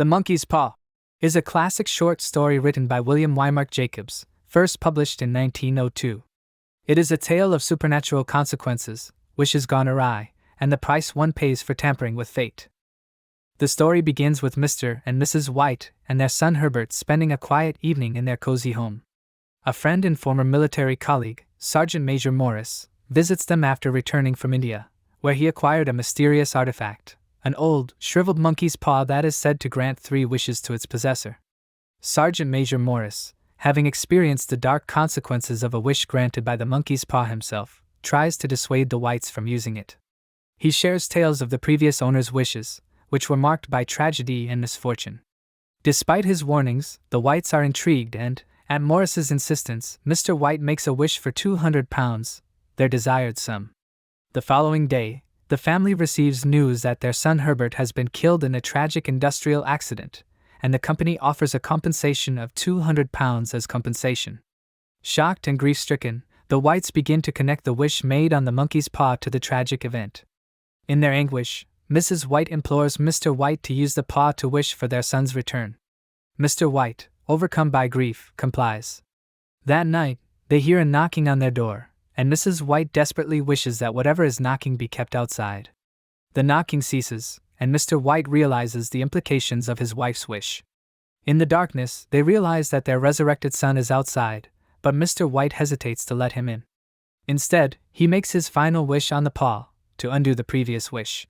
The Monkey's Paw is a classic short story written by William Wymark Jacobs, first published in 1902. It is a tale of supernatural consequences, wishes gone awry, and the price one pays for tampering with fate. The story begins with Mr. and Mrs. White and their son Herbert spending a quiet evening in their cozy home. A friend and former military colleague, Sergeant Major Morris, visits them after returning from India, where he acquired a mysterious artifact, an old, shriveled monkey's paw that is said to grant 3 wishes to its possessor. Sergeant Major Morris, having experienced the dark consequences of a wish granted by the monkey's paw himself, tries to dissuade the Whites from using it. He shares tales of the previous owner's wishes, which were marked by tragedy and misfortune. Despite his warnings, the Whites are intrigued and, at Morris's insistence, Mr. White makes a wish for £200, their desired sum. The following day, the family receives news that their son Herbert has been killed in a tragic industrial accident, and the company offers a compensation of £200 as compensation. Shocked and grief-stricken, the Whites begin to connect the wish made on the monkey's paw to the tragic event. In their anguish, Mrs. White implores Mr. White to use the paw to wish for their son's return. Mr. White, overcome by grief, complies. That night, they hear a knocking on their door, and Mrs. White desperately wishes that whatever is knocking be kept outside. The knocking ceases, and Mr. White realizes the implications of his wife's wish. In the darkness, they realize that their resurrected son is outside, but Mr. White hesitates to let him in. Instead, he makes his final wish on the paw, to undo the previous wish.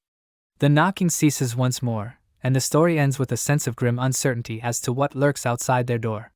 The knocking ceases once more, and the story ends with a sense of grim uncertainty as to what lurks outside their door.